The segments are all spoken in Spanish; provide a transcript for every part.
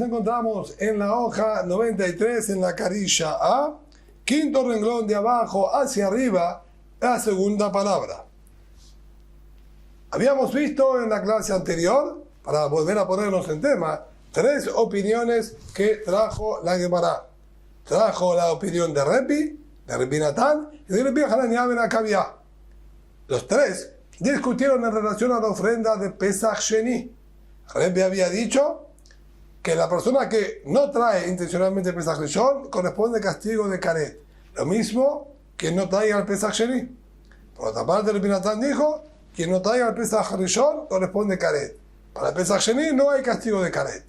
encontramos en la hoja 93, en la carilla A, quinto renglón de abajo hacia arriba, la segunda palabra. Habíamos visto en la clase anterior, para volver a ponernos en tema, tres opiniones que trajo la Gemara. Trajo la opinión de Rabbi Natán y de Rabbi Hanania ben Akavia. Los tres discutieron en relación a la ofrenda de Pesach Sheni. Rabbi había dicho que la persona que no trae intencionalmente Pesach Rishon corresponde castigo de Karet. Lo mismo que no traiga el Pesach Sheni. Por otra parte, Rabbi Natán dijo que no traiga el Pesach Rishon corresponde Karet. Para el Pesach Sheni no hay castigo de Karet.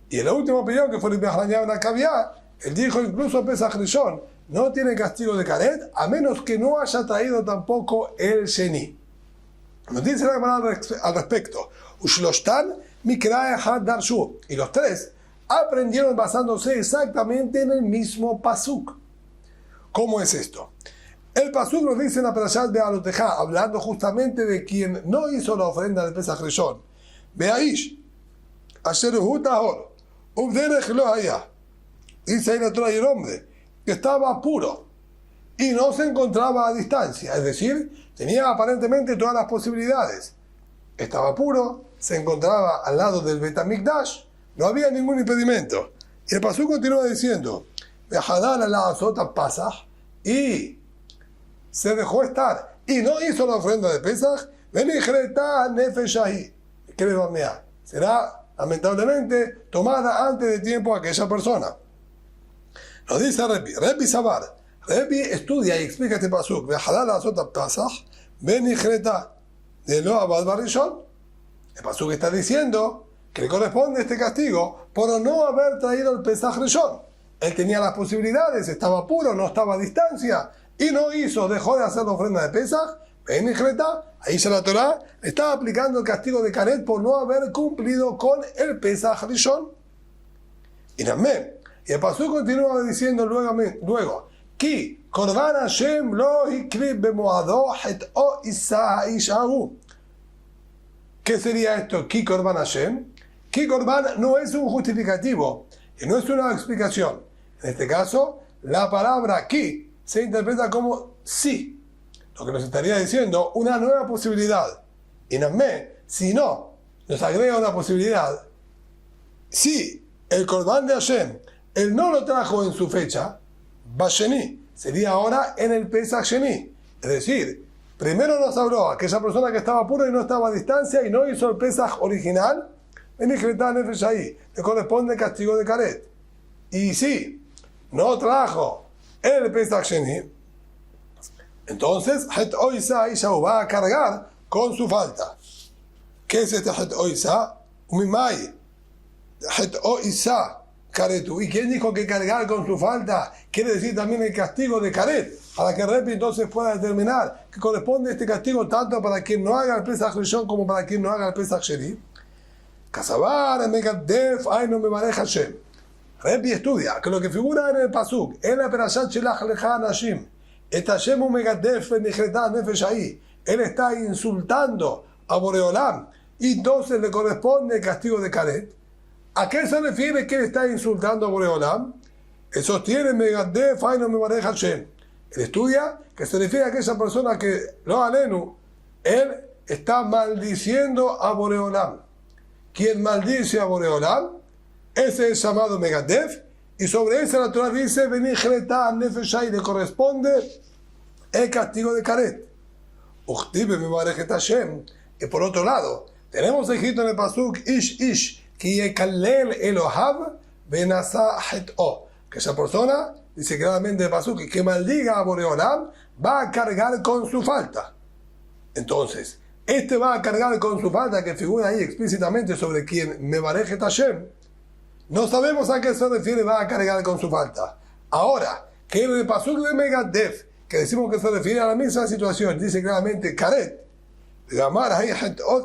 Y en la última opinión, que fue Rabbi Hanania ben Akavia, él dijo incluso Pesach Rishon no tiene castigo de Karet, a menos que no haya traído tampoco el Sheni. Nos dice la Gemara al respecto. Ushloshtan Mikrae Had Darshu. Y los tres aprendieron basándose exactamente en el mismo pasuk. ¿Cómo es esto? El pasuk nos dice en la Perashat Be'alotejá, hablando justamente de quien no hizo la ofrenda de Pesach Rishon. Be'aish asher hu tahor ubderech lo haya. Dice ahí la Torah, y el hombre que estaba puro y no se encontraba a distancia, es decir, tenía aparentemente todas las posibilidades. Estaba puro, se encontraba al lado del Bet HaMikdash, no había ningún impedimento. Y el pasuk continúa diciendo, y se dejó estar y no hizo la ofrenda de Pesach, será lamentablemente tomada antes de tiempo aquella persona. Nos dice Rabbi Sabar, Rabbi estudia y explica este pasuk, de lo abad barishon. El pasuk está diciendo que le corresponde este castigo por no haber traído el Pesach Rishon. Él tenía las posibilidades, estaba puro, no estaba a distancia y no hizo, dejó de hacer la ofrenda de Pesach. Ahí ya la Torah está aplicando el castigo de Karet por no haber cumplido con el Pesach Rishon. Y el pasuk continúa diciendo luego, Ki korban Hashem lo hikrib bemoado het'o isa ishahu. ¿Qué sería esto? Ki korban Hashem. Ki korban no es un justificativo y no es una explicación. En este caso, la palabra ki se interpreta como sí, lo que nos estaría diciendo una nueva posibilidad. Y si no, nos agrega una posibilidad. Si el korban de Hashem él no lo trajo en su fecha, Basheni, sería ahora en el Pesach Sheni. Es decir, primero nos habló aquella persona que estaba pura y no estaba a distancia y no hizo el Pesach original, le corresponde el castigo de Karet. Y si no trajo el Pesach Sheni, entonces Het Oisa Isha va a cargar con su falta. ¿Qué es este Het Oisa? Umimai. Het Oisa. Karetu. ¿Y quién dijo que cargar con su falta quiere decir también el castigo de Karet? Para que Rabbi entonces pueda determinar que corresponde este castigo tanto para quien no haga el Pesach Rishon como para quien no haga el Pesach Sheni. Kasabar, Megadef, ay no me maneja Hashem. Rabbi estudia que lo que figura en el pasuk, en la Perashat Shelach Lecha Anashim, et Hashem Megadef Nechretah Nefesh ahí, él está insultando a Boreolam y entonces le corresponde el castigo de Karet. ¿A qué se refiere que él está insultando a Boreolam? Él sostiene Megadef, ay no me maneja Hashem. Él estudia que se refiere a aquella persona que lo alenu, él está maldiciendo a Boreolam. Quien maldice a Boreolam, ese es llamado Megadef, y sobre ese la Torah dice Benijretah Nefesh le corresponde el castigo de Karet. Uchtibe me maneja Hashem. Y por otro lado, tenemos escrito en el pasuk Ish que yekalel Elohav benasa het'o, que esa persona dice claramente el pasuk que maldiga a Boreolam va a cargar con su falta. Entonces, este va a cargar con su falta que figura ahí explícitamente sobre quien me maneje Hashem. No sabemos a qué se refiere va a cargar con su falta. Ahora, que en el pasuk de Megadef, que decimos que se refiere a la misma situación, dice claramente Karet,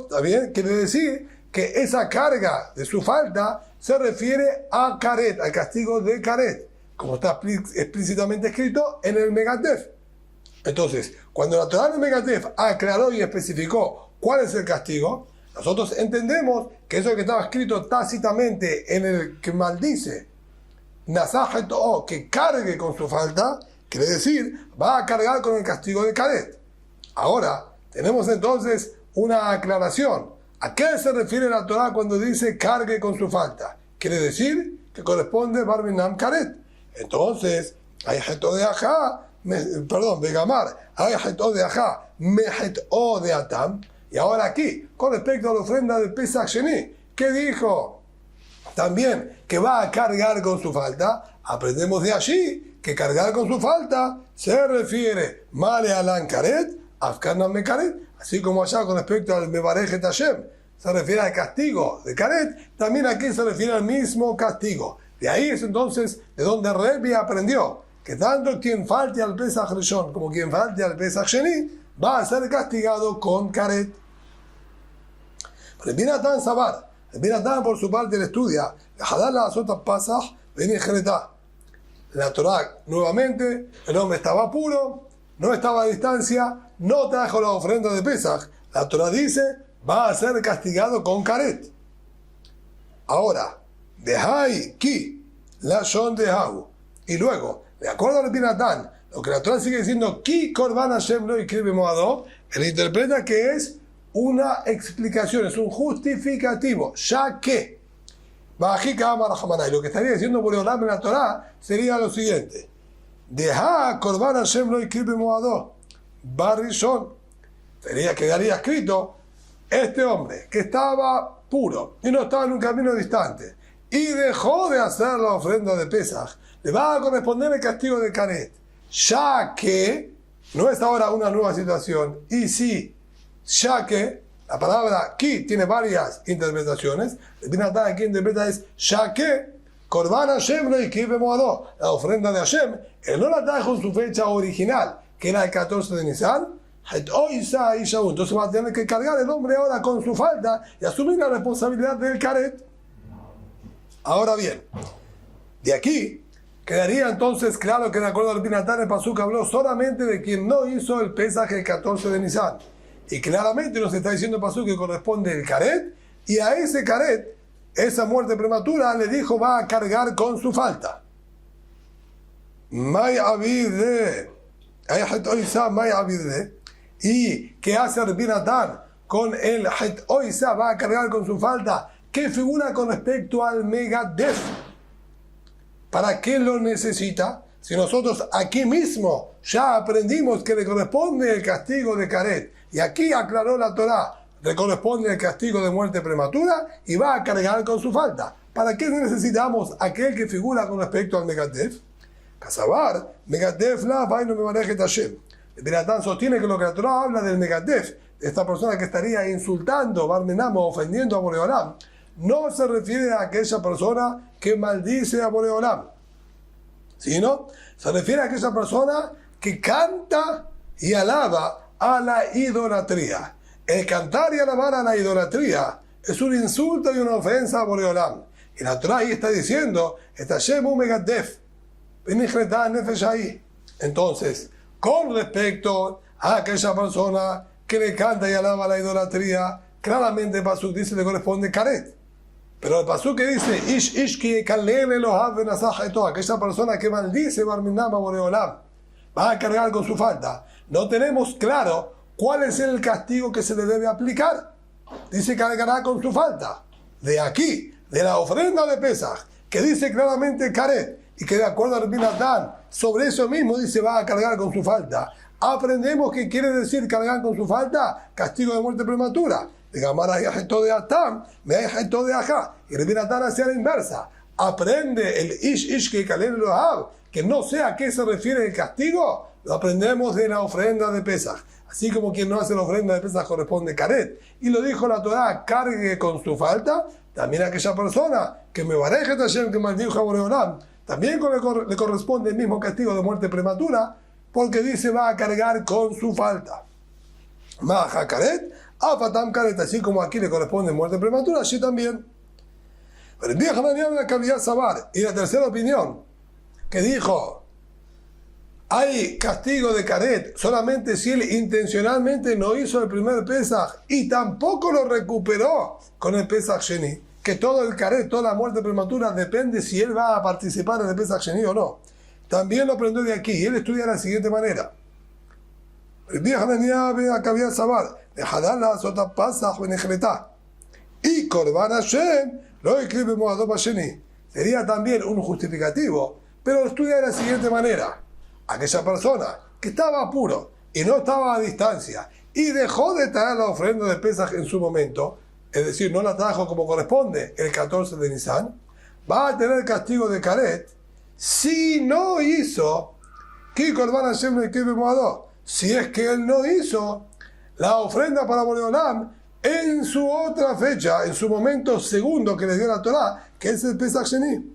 también quiere decir que esa carga de su falta se refiere a Karet, al castigo de Karet, como está explícitamente escrito en el Megadef. Entonces, cuando la Torah de Megadef aclaró y especificó cuál es el castigo, Nosotros entendemos que eso que estaba escrito tácitamente en el que maldice, Nasajet o que cargue con su falta, quiere decir, va a cargar con el castigo de Karet. Ahora, tenemos entonces una aclaración. ¿A qué se refiere la Torah cuando dice cargue con su falta? Quiere decir que corresponde Bar Minam Karet. Entonces, hay Heto de Ajá, Begamar, hay Heto de Ajá, Meheto de Atam. Y ahora aquí, con respecto a la ofrenda de Pesach Sheni, ¿qué dijo? También que va a cargar con su falta. Aprendemos de allí que cargar con su falta se refiere Male Alan Karet, Afkanam Mekaret, así como allá con respecto al Mevarejet Hashem se refiere al castigo de Karet, también aquí se refiere al mismo castigo. De ahí es entonces de donde Rebbe aprendió que tanto quien falte al Pesach Rishon como quien falte al Pesach Sheni va a ser castigado con Karet. Rabbi Natan Sabar, Rabbi Natan por su parte le estudia la Torah nuevamente, el hombre estaba puro, no estaba a distancia, no trajo la ofrenda de Pesach. La Torah dice, va a ser castigado con Karet. Ahora, dejai ki, la shon dehahu. Y luego, de acuerdo a Rabbi Natan, lo que la Torah sigue diciendo, ki korban Hashem lo ikribe moado, él interpreta que es una explicación, es un justificativo, ya que, y lo que estaría diciendo Boreolam en la Torah sería lo siguiente: Deja korban Hashem lo ikribe moado, barrishon. Quedaría escrito, este hombre que estaba puro y no estaba en un camino distante y dejó de hacer la ofrenda de Pesach, le va a corresponder el castigo de Karet, ya que no es ahora una nueva situación. Y sí, ya que la palabra ki tiene varias interpretaciones. El Binatán aquí interpreta es ya que Korban Hashem lo ikribe moado, la ofrenda de Hashem, él no la trajo en su fecha original, que era el 14 de Nisan. Entonces va a tener que cargar el hombre ahora con su falta y asumir la responsabilidad del Karet. Ahora bien, de aquí quedaría entonces claro que de acuerdo al Binatán el Pasuk habló solamente de quien no hizo el Pesaj el 14 de Nisan. Y claramente nos está diciendo el Pasuk que corresponde el Karet, y a ese Karet, esa muerte prematura, le dijo va a cargar con su falta. May abide, may abide. ¿Y qué hace Rabbi Natan con el Het Oisa? Va a cargar con su falta. ¿Qué figura con respecto al Megadef? ¿Para qué lo necesita? Si nosotros aquí mismo ya aprendimos que le corresponde el castigo de Karet, y aquí aclaró la Torah, le corresponde el castigo de muerte prematura y va a cargar con su falta. ¿Para qué necesitamos aquel que figura con respecto al Megadef? Kasabar, Megadef la vaino me maneje Tashem. El Binatán sostiene que lo que la Torah habla del Megadef, de esta persona que estaría insultando, Barmenam, ofendiendo a Boreolam, no se refiere a aquella persona que maldice a Boreolam, sino se refiere a aquella persona que canta y alaba a la idolatría. El cantar y alabar a la idolatría es un insulto y una ofensa a Boreolam. Y la Torah ahí está diciendo, Megadef, entonces, con respecto a aquella persona que le canta y alaba la idolatría, claramente el Pasuk dice que le corresponde Karet. Pero el Pasuk que dice, aquella persona que maldice Barminam a Boreolam, va a cargar con su falta. No tenemos claro cuál es el castigo que se le debe aplicar. Dice cargará con su falta. De aquí, de la ofrenda de Pesach, que dice claramente Karet, y que de acuerdo a Rabbi Natan, sobre eso mismo dice va a cargar con su falta. Aprendemos que quiere decir cargar con su falta, castigo de muerte prematura. De Gamar hay Heto de Atam, me hay Heto de Ajá. Y Rabbi Natan hacia la inversa. Aprende el Ish que Kalel Lohab, que no sé a qué se refiere el castigo, lo aprendemos de la ofrenda de Pesach. Así como quien no hace la ofrenda de Pesach corresponde Karet. Y lo dijo la Torah, cargue con su falta, también aquella persona que me bareje Tashem, que maldijo a Boreolam, también le corresponde el mismo castigo de muerte prematura, porque dice va a cargar con su falta. Maja Karet, Afatam Karet, así como aquí le corresponde muerte prematura, así también. Pero el la cavidad Sabar, y la tercera opinión, que dijo Hay castigo de Karet solamente si él intencionalmente no hizo el primer Pesaj y tampoco lo recuperó con el Pesaj Sheni. Que todo el Karet, toda la muerte prematura, depende si él va a participar en el Pesaj Sheni o no. También lo aprendió de aquí. Y él estudia de la siguiente manera. Y Korban Hashem lo escribe Moadop Sheni. Sería también un justificativo, pero lo estudia de la siguiente manera. Aquella persona que estaba a puro y no estaba a distancia y dejó de traer la ofrenda de Pesaj en su momento, es decir, no la trajo como corresponde el 14 de Nisan, va a tener castigo de Karet si no hizo que Korban Hashem le escribe Moadop. Si es que él no hizo la ofrenda para Boreolam en su otra fecha, en su momento segundo que le dio la Torah, que es el Pesach Sheni.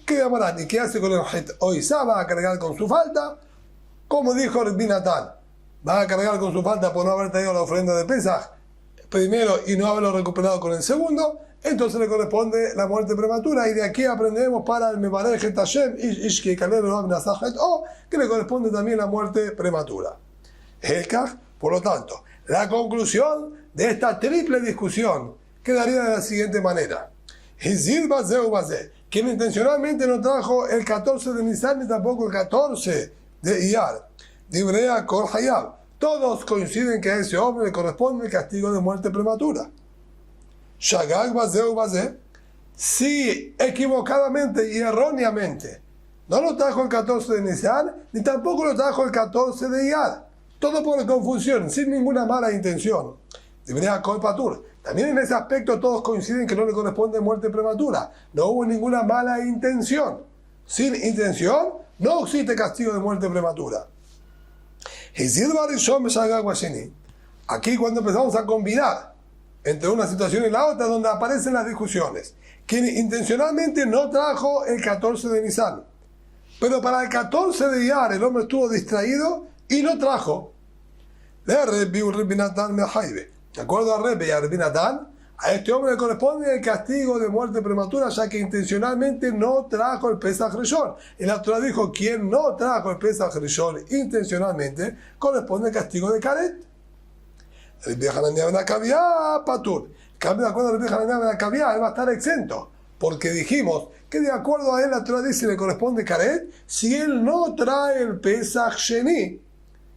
¿Qué llamarán? ¿Y qué hace con el Het Oisá? ¿Va a cargar con su falta? Como dijo Rabbi Natán, va a cargar con su falta por no haber traído la ofrenda de Pesach primero y no haberlo recuperado con el segundo. Entonces le corresponde la muerte prematura, y de aquí aprendemos para el Mevarech et Hashem Ishki Kalel Lo Amnasach et O, que le corresponde también la muerte prematura. Por lo tanto, la conclusión de esta triple discusión quedaría de la siguiente manera. Hizir Bazeu Bazé, quien intencionalmente no trajo el 14 de Nisan ni tampoco el 14 de Iyar, Dibrea Kol Hayab, todos coinciden que a ese hombre le corresponde el castigo de muerte prematura. Shagag Bazeu Bazé, si equivocadamente y erróneamente no lo trajo el 14 de Nisan ni tampoco lo trajo el 14 de Iyar, todo por confusión, sin ninguna mala intención. Debería Kol Patur. También en ese aspecto todos coinciden que no le corresponde muerte prematura. No hubo ninguna mala intención. Sin intención no existe castigo de muerte prematura. Aquí cuando empezamos a combinar entre una situación y la otra, donde aparecen las discusiones. Quien intencionalmente no trajo el 14 de Nisan, pero para el 14 de Iyar el hombre estuvo distraído y no trajo. De acuerdo a Rebbe y a Rabbi Natán, a este hombre le corresponde el castigo de muerte prematura, ya que intencionalmente no trajo el Pesach Rishon. Y la Torah dijo, quien no trajo el Pesach Rishon intencionalmente, corresponde el castigo de Karet. Rabbi Hanania ben Akavia Patur. Cambio, de acuerdo a Rabbi Hanania ben Akavia, él va a estar exento, porque dijimos que de acuerdo a él la Torah dice le corresponde Karet si él no trae el Pesach Sheni,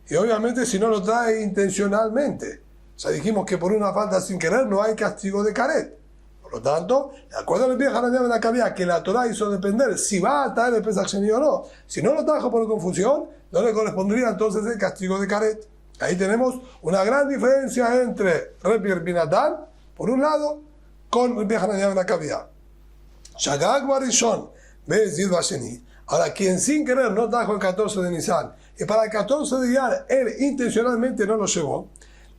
y obviamente si no lo trae intencionalmente. O sea, dijimos que por una falta sin querer no hay castigo de Karet. Por lo tanto, de acuerdo a Rabbi Hanania ben Akavia, que la Torah hizo depender si va a traer el Pesach Sheni o no. Si no lo trajo por confusión, no le correspondría entonces el castigo de Karet. Ahí tenemos una gran diferencia entre Rebbe y Rabbi Natán, por un lado, con Rabbi Hanania ben Akavia. Shagag Barishon, Bezid Basheni. Ahora, quien sin querer no trajo el 14 de Nisan, y para el 14 de Iyar él intencionalmente no lo llevó,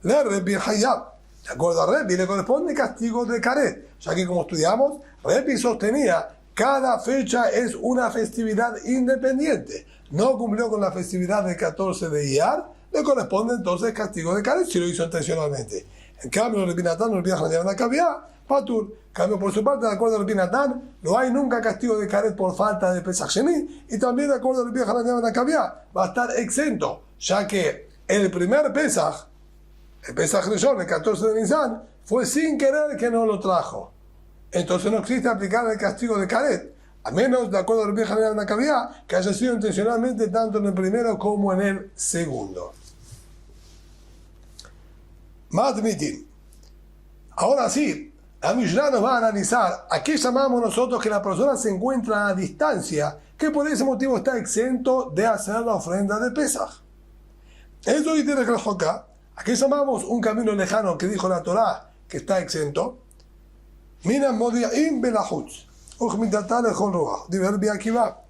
le Rebbe Hayab. De acuerdo a Rebbe, le corresponde castigo de Karet, ya que como estudiamos, Rebbe sostenía cada fecha es una festividad independiente. No cumplió con la festividad del 14 de Iyar, le corresponde entonces castigo de Karet si lo hizo intencionalmente. En cambio, Rabbi Natán no olvida Hanania ben Akavia, Patur. En cambio, por su parte, de acuerdo a Rabbi Natán, no hay nunca castigo de Karet por falta de Pesach Sheni, y también de acuerdo a Rabbi Hanania ben Akavia, va a estar exento, ya que el primer Pesach, el Pesach Rishon, el 14 de Nisan, fue sin querer que no lo trajo. Entonces no existe aplicar el castigo de Karet, a menos, de acuerdo a Rabbi Hanania ben Akavia, que haya sido intencionalmente tanto en el primero como en el segundo. Madmitin. Ahora sí, la Mishnah nos va a analizar a qué llamamos nosotros que la persona se encuentra a distancia, que por ese motivo está exento de hacer la ofrenda de Pesach. Eso y tiene que acá. ¿A qué llamamos un camino lejano que dijo la Torah que está exento? Mina Modi'im Belahutz. Uchmitatale Jonruah. Diverbi Akiva.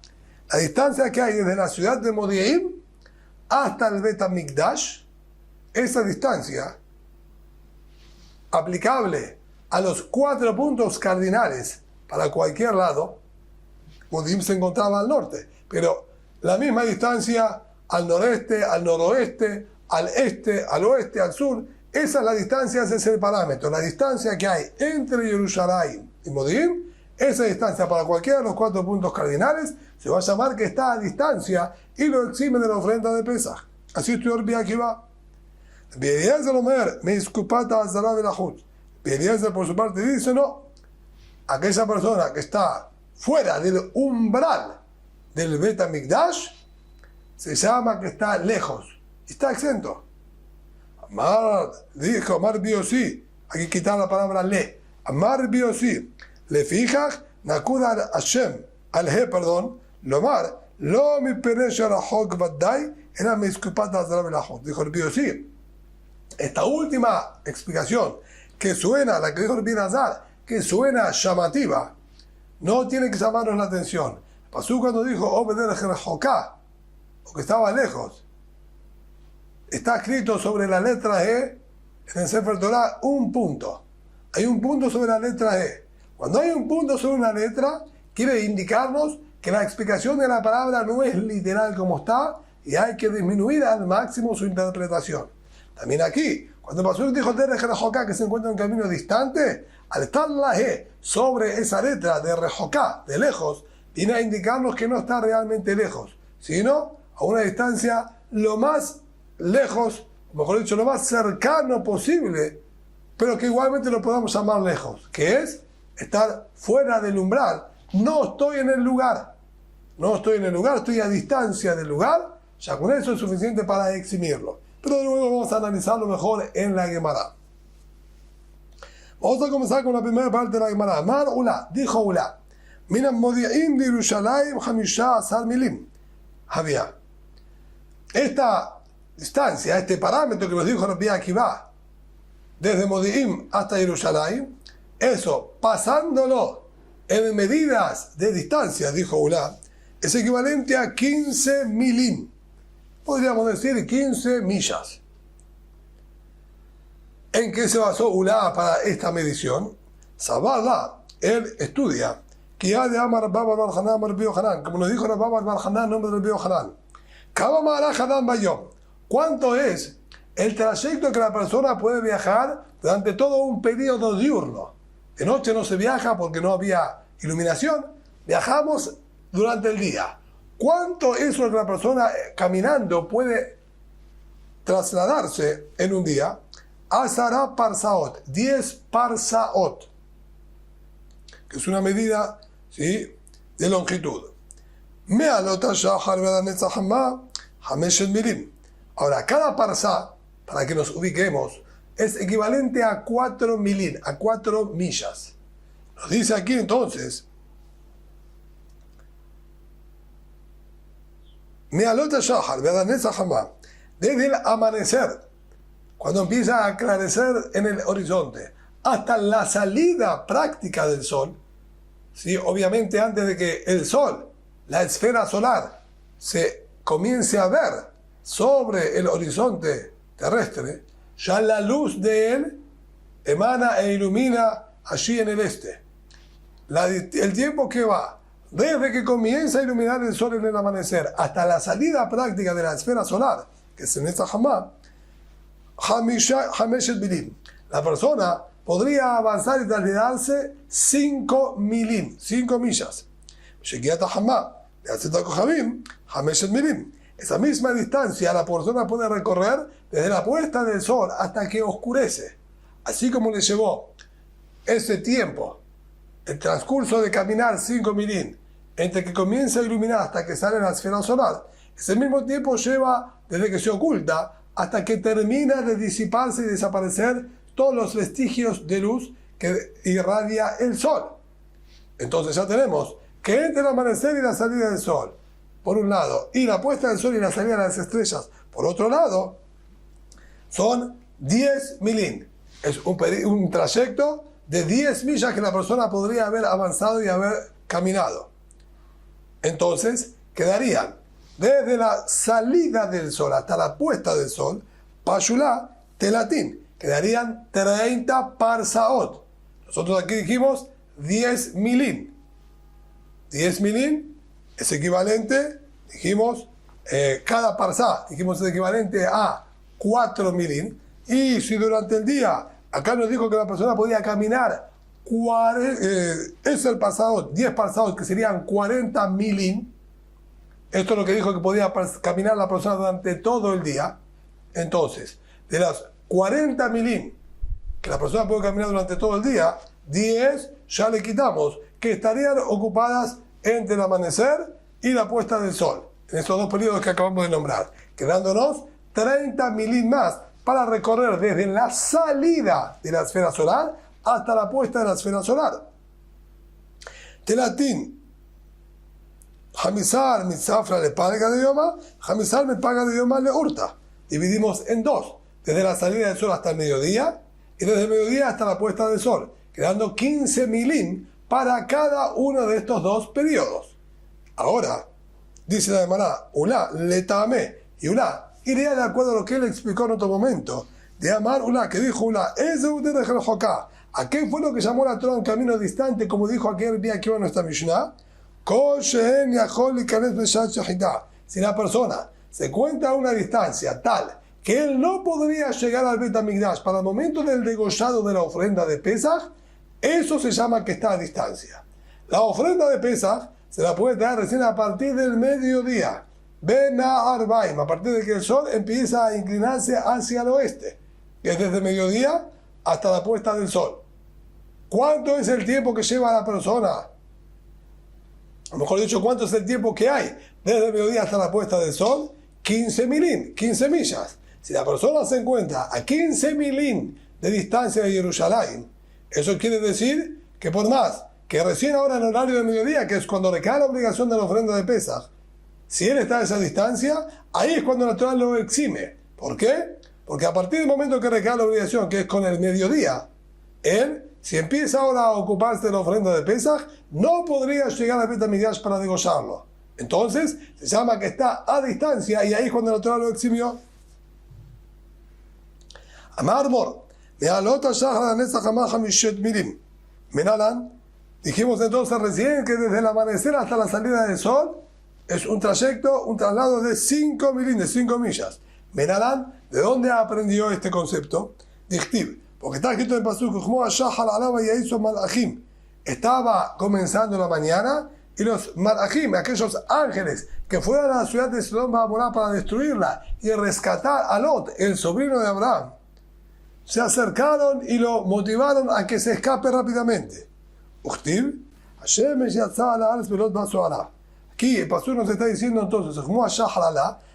La distancia que hay desde la ciudad de Modi'im hasta el Bet HaMikdash, esa distancia aplicable a los 4 puntos cardinales para cualquier lado. Modi'im se encontraba al norte, pero la misma distancia al noreste, al noroeste, al este, al oeste, al sur, esa es la distancia, ese es el parámetro. La distancia que hay entre Jerusalén y Modi'im esa distancia para cualquiera de los 4 puntos cardinales se va a llamar que está a distancia y lo exime de la ofrenda de Pesaj. Así estudió Rabbi Akiva. Rabbi Eliezer Omer, me disculpata a Zara de la Jut. Rabbi Eliezer por su parte dice, no, aquella persona que está fuera del umbral del Bet HaMikdash se llama que está lejos, está exento. Amar, dijo, Amar Biosi, hay que quitar la palabra le. Amar Biosi, le fijas, Nakudar Hashem, al he, perdón, Lomar, lo mi peresha rahok vaddai, era mi disculpata a Zara de la Jut. Dijo el Biosi. Esta última explicación, que suena, la que dijo el Binazar, que suena llamativa, no tiene que llamarnos la atención. Pasó cuando dijo Obeder Jerjoká, o que estaba lejos. Está escrito sobre la letra E, en el Sefer Torah, un punto. Hay un punto sobre la letra E. Cuando hay un punto sobre una letra, quiere indicarnos que la explicación de la palabra no es literal como está, y hay que disminuir al máximo su interpretación. También aquí, cuando Pasuk dijo Derech Rejoká, que se encuentra en un camino distante, al estar la E sobre esa letra de Rejoká, de lejos, viene a indicarnos que no está realmente lejos, sino a una distancia lo más lejos, o mejor dicho, lo más cercano posible, pero que igualmente lo podamos llamar lejos, que es estar fuera del umbral. No estoy en el lugar, estoy a distancia del lugar, ya con eso es suficiente para eximirlo. Pero luego vamos a analizarlo mejor en la Gemara. Vamos a comenzar con la primera parte de la Gemara. Amar Ula, dijo Ula, Minan Modi'im de Yerushalayim 15 milim. Había esta distancia, este parámetro que nos dijo Rabbi Akiva, desde Modi'im hasta Yerushalayim, eso, pasándolo en medidas de distancia, dijo Ula, es equivalente a 15 milim. Podríamos decir 15 millas. ¿En qué se basó Ula para esta medición? Sabala, él estudia, que ya de Amar Baba Barhanan, como nos dijo Baba Barhanan, nombre del Bio Hanan. ¿Cuánto es el trayecto que la persona puede viajar durante todo un periodo diurno? De noche no se viaja porque no había iluminación, viajamos durante el día. ¿Cuánto es lo que la persona caminando puede trasladarse en un día? Asara parsaot, 10 parsaot, que es una medida, ¿sí?, de longitud. Ahora, cada parsa, para que nos ubiquemos, es equivalente a 4 milín, a 4 millas. Nos dice aquí entonces, desde el amanecer, cuando empieza a aclarecer en el horizonte, hasta la salida práctica del sol, ¿sí?, obviamente antes de que el sol, la esfera solar, se comience a ver sobre el horizonte terrestre, ya la luz de él emana e ilumina allí en el este. El tiempo que va desde que comienza a iluminar el sol en el amanecer hasta la salida práctica de la esfera solar, que es en esta Hamá, la persona podría avanzar y trasladarse 5 milín, 5 millas. Esa misma distancia la persona puede recorrer desde la puesta del sol hasta que oscurece. Así como le llevó ese tiempo, el transcurso de caminar 5 milín, entre que comienza a iluminar hasta que sale la esfera solar, ese mismo tiempo lleva desde que se oculta hasta que termina de disiparse y desaparecer todos los vestigios de luz que irradia el sol. Entonces ya tenemos que entre el amanecer y la salida del sol, por un lado, y la puesta del sol y la salida de las estrellas, por otro lado, son 10 milín. Es un trayecto de 10 millas que la persona podría haber avanzado y haber caminado. Entonces, quedarían desde la salida del sol hasta la puesta del sol, Pashulá, Telatín, quedarían 30 parsaot. Nosotros aquí dijimos 10 milín. 10 milín es equivalente, dijimos, cada parsá, dijimos es equivalente a 4 milín. Y si durante el día, acá nos dijo que la persona podía caminar es el pasado, 10 pasados, que serían 40 milín. Esto es lo que dijo que podía caminar la persona durante todo el día. Entonces, de las 40 milín que la persona puede caminar durante todo el día, 10 ya le quitamos, que estarían ocupadas entre el amanecer y la puesta del sol, en estos dos periodos que acabamos de nombrar, quedándonos 30 milín más para recorrer desde la salida de la esfera solar hasta la puesta de la esfera solar. Telatín, Hamisar mitzafra le paga de idioma, Hamisar me paga de idioma le hurta. Dividimos en dos, desde la salida del sol hasta el mediodía y desde el mediodía hasta la puesta del sol, quedando 15 milín para cada uno de estos dos periodos. Ahora, dice la Gemara, Ulá le tamé, y Ulá iría de acuerdo a lo que él explicó en otro momento, de Amar Ulá, que dijo Ulá, ¿a qué fue lo que llamó la Torah un camino distante, como dijo aquel día que iba a nuestra Mishnah? Si la persona se cuenta a una distancia tal que él no podría llegar al Bet HaMikdash para el momento del degollado de la ofrenda de Pesach, eso se llama que está a distancia. La ofrenda de Pesach se la puede traer recién a partir del mediodía. Bena Arbaim, a partir de que el sol empieza a inclinarse hacia el oeste, que es desde mediodía hasta la puesta del sol. ¿Cuánto es el tiempo que lleva la persona? A lo mejor dicho, ¿cuánto es el tiempo que hay desde el mediodía hasta la puesta del sol? 15 milín, 15 millas. Si la persona se encuentra a 15 milín de distancia de Jerusalén, eso quiere decir que por más que recién ahora en horario de mediodía, que es cuando recae la obligación de la ofrenda de Pesach, si él está a esa distancia, ahí es cuando la Torah lo exime. ¿Por qué? Porque a partir del momento que recae la obligación, que es con el mediodía, él, si empieza ahora a ocuparse de la ofrenda de Pesach, no podría llegar a Bet HaMikdash para degollarlo. Entonces, se llama que está a distancia y ahí es cuando la Torah lo eximió. Amar Mor, dijimos entonces recién que desde el amanecer hasta la salida del sol es un trayecto, un traslado de 5 milín, de 5 millas. Menalan, ¿de dónde aprendió este concepto? Dichtiv, porque está escrito en Pasuk, estaba comenzando la mañana y los malachim, aquellos ángeles que fueron a la ciudad de Sodom y Gomorra para destruirla y rescatar a Lot, el sobrino de Abraham, se acercaron y lo motivaron a que se escape rápidamente. Aquí el pastor nos está diciendo entonces,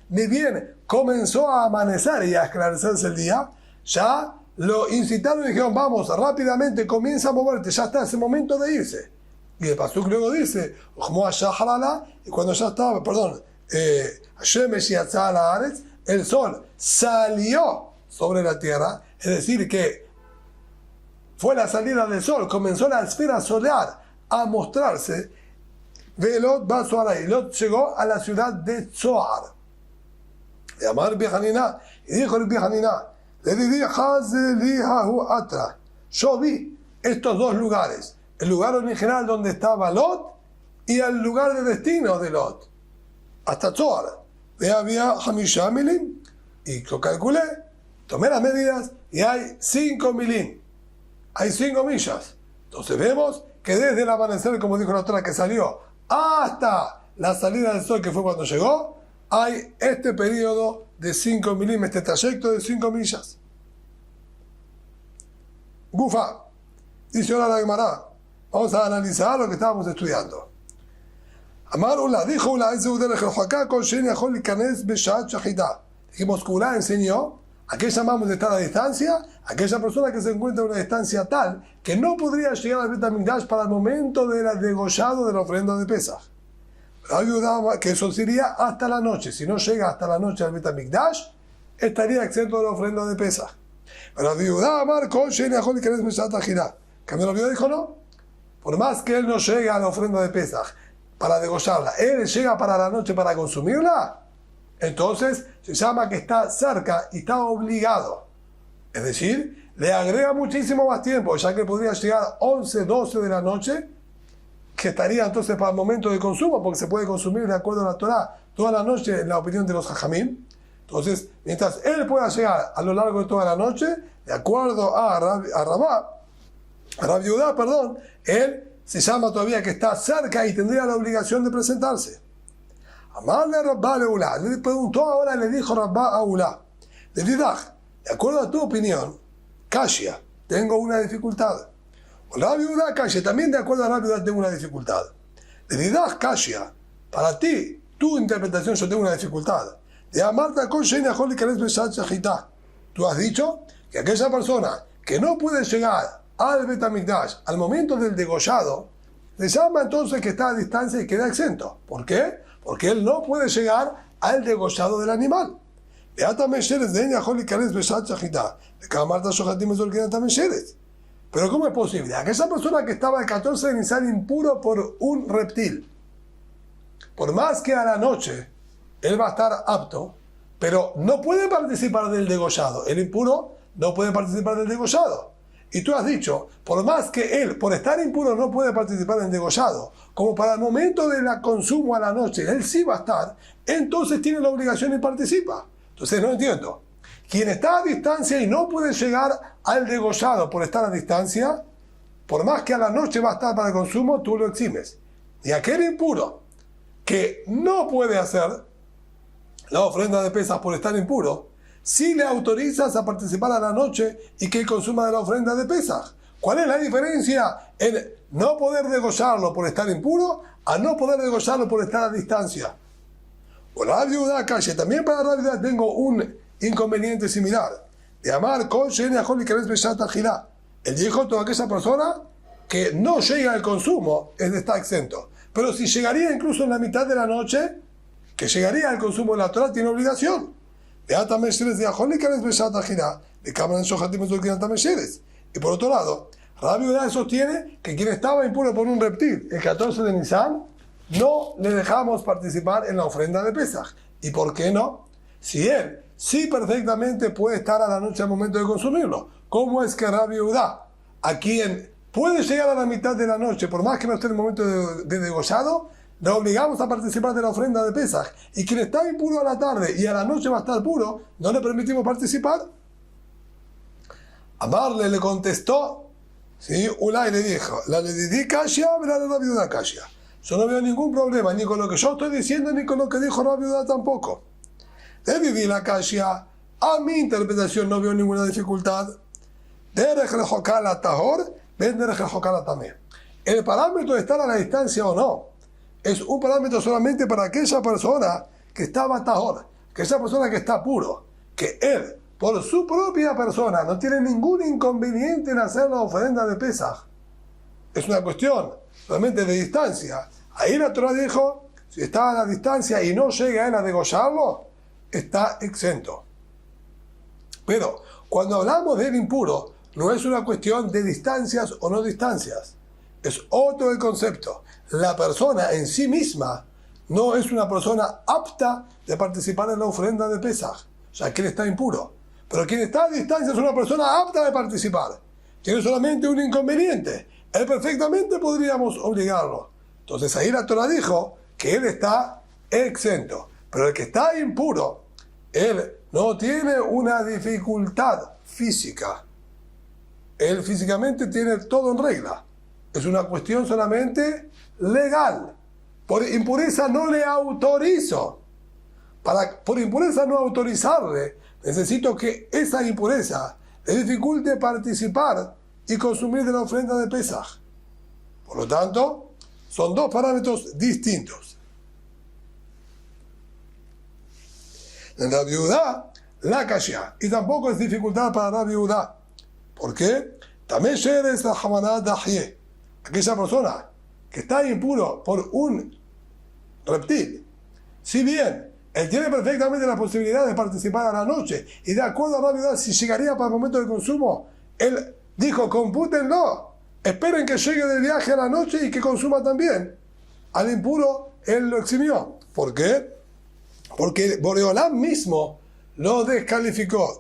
ni bien comenzó a amanecer y a esclarecerse el día, ya lo incitaron y dijeron, vamos, rápidamente, comienza a moverte, ya está, es el momento de irse. Y el pastor luego dice, y cuando ya estaba, el sol salió sobre la tierra, es decir, que fue la salida del sol, comenzó la esfera solar a mostrarse. Velot va Zohar, y Lot llegó a la ciudad de Zohar. Y Amar Bihanina, y dijo el Bihanina, yo vi estos dos lugares, el lugar original donde estaba Lot y el lugar de destino de Lot, hasta Zohar. Había Hamisha Milín, y lo calculé, tomé las medidas y hay 5 milín, hay 5 millas. Entonces vemos que desde el amanecer, como dijo la Torah, que salió hasta la salida del sol, que fue cuando llegó, hay este periodo de 5 milín, este trayecto de 5 millas. Gufa, dice ahora la Gemara, vamos a analizar lo que estábamos estudiando. Amar Ula, dijo Ula, dijimos que Ula enseñó a qué llamamos de estar a distancia, aquella persona que se encuentra a una distancia tal que no podría llegar al Bet HaMikdash para el momento del degollado de la ofrenda de Pesach. Ayudaba que eso sería hasta la noche. Si no llega hasta la noche al Bet HaMikdash, estaría exento de la ofrenda de Pesach. Pero ayudaba a Marco, Camilo dijo no. Por más que él no llegue a la ofrenda de Pesach para degollarla, él llega para la noche para consumirla, entonces se llama que está cerca y está obligado. Es decir, le agrega muchísimo más tiempo, ya que podría llegar 11, 12 de la noche, que estaría entonces para el momento de consumo, porque se puede consumir de acuerdo a la Torah toda la noche, en la opinión de los Jajamim. Entonces, mientras él pueda llegar a lo largo de toda la noche, de acuerdo a Rabá, Rabbi Judá, perdón, él se llama todavía que está cerca y tendría la obligación de presentarse. Amarle Rabba Leulá, le preguntó ahora, le dijo Rabba a Ulá, de Didach, de acuerdo a tu opinión, Kashia, tengo una dificultad. O Rabbi Judá, Kashia, también de acuerdo a Rabbi Judá tengo una dificultad. De Didach, Kashia, para ti, tu interpretación, yo tengo una dificultad. De Amarta con Shena Joli Kares Beshat Shachitá. Tú has dicho que aquella persona que no puede llegar al Bet HaMikdash al momento del degollado, le llama entonces que está a distancia y queda exento. ¿Por qué? Porque él no puede llegar al degollado del animal. Pero ¿cómo es posible? Aquella persona que estaba el 14 de Nisan impuro por un reptil, por más que a la noche él va a estar apto, pero no puede participar del degollado. El impuro no puede participar del degollado. Y tú has dicho, por más que él, por estar impuro, no puede participar del degollado, como para el momento del consumo a la noche, él sí va a estar, entonces tiene la obligación y participa. Entonces no entiendo. Quien está a distancia y no puede llegar al degollado por estar a distancia, por más que a la noche va a estar para el consumo, tú lo eximes. Y aquel impuro que no puede hacer la ofrenda de pesas por estar impuro, si le autorizas a participar a la noche y que consuma de la ofrenda de pesas. ¿Cuál es la diferencia en no poder degollarlo por estar impuro a no poder degollarlo por estar a distancia? Por Rabbi Judá, calle, también para Rabbi Judá tengo un inconveniente similar. De amar con Shena Joli Kares Beshat Shachitá. Él dijo toda aquella persona que no llega al consumo, él está exento. Pero si llegaría incluso en la mitad de la noche, que llegaría al consumo de la Torah, tiene obligación. Y por otro lado, Rabbi Judá sostiene que quien estaba impuro por un reptil el 14 de Nisan, no le dejamos participar en la ofrenda de Pesaj. ¿Y por qué no? Si él sí perfectamente puede estar a la noche al momento de consumirlo, ¿cómo es que Rabbi Judá, a quien puede llegar a la mitad de la noche, por más que no esté en el momento de degollado, le obligamos a participar de la ofrenda de Pesaj? Y quien está impuro a la tarde y a la noche va a estar puro, ¿no le permitimos participar? Amarle le contestó, ¿sí? Ulay le dijo, la le di Kashia, la le Rabbi Judá Kashia. Yo no veo ningún problema, ni con lo que yo estoy diciendo, ni con lo que dijo Rabbi Judá tampoco. De vivir la Kashia, a mi interpretación no veo ninguna dificultad. El parámetro de estar a la distancia o no es un parámetro solamente para aquella persona que está batahor, aquella persona que está puro, que él, por su propia persona, no tiene ningún inconveniente en hacer la ofrenda de Pesaj. Es una cuestión solamente de distancia. Ahí la Torah dijo, si está a la distancia y no llega él a degollarlo, está exento. Pero cuando hablamos del impuro, no es una cuestión de distancias o no distancias. Es otro el concepto. La persona en sí misma no es una persona apta de participar en la ofrenda de Pesaj. O sea, que él está impuro. Pero quien está a distancia es una persona apta de participar. Tiene solamente un inconveniente. Él perfectamente podríamos obligarlo. Entonces ahí la Torah dijo que él está exento. Pero el que está impuro, él no tiene una dificultad física. Él físicamente tiene todo en regla. Es una cuestión solamente legal. Por impureza no le autorizo. Por impureza no autorizarle, necesito que esa impureza le dificulte participar y consumir de la ofrenda de Pesaj. Por lo tanto, son dos parámetros distintos. En Rabbi Judá, la Kashia, y tampoco es dificultad para Rabbi Judá. ¿Por qué? También es la Hamanat Dahye. Aquella persona que está impuro por un reptil, si bien él tiene perfectamente la posibilidad de participar a la noche, y de acuerdo a Rabbi Judá, si llegaría para el momento de consumo, él dijo, compútenlo, esperen que llegue del viaje a la noche y que consuma también. Al impuro, él lo eximió. ¿Por qué? Porque Boreolam mismo lo descalificó.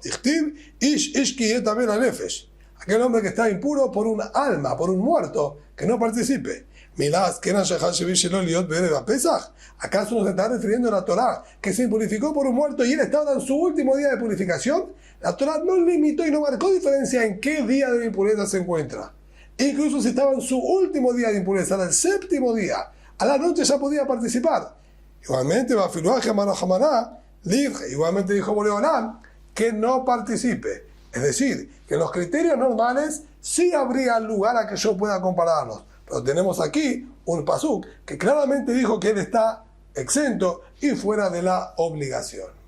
Aquel hombre que está impuro por un alma, por un muerto, que no participe. ¿Acaso nos está refiriendo a la Torah que se impurificó por un muerto y él estaba en su último día de purificación? La Torah no limitó y no marcó diferencia en qué día de impureza se encuentra. Incluso si estaba en su último día de impureza, era el séptimo día, a la noche ya podía participar. Igualmente, igualmente dijo Boreolam que no participe. Es decir, que en los criterios normales sí habría lugar a que yo pueda compararlos. Pero tenemos aquí un pasuk que claramente dijo que él está exento y fuera de la obligación.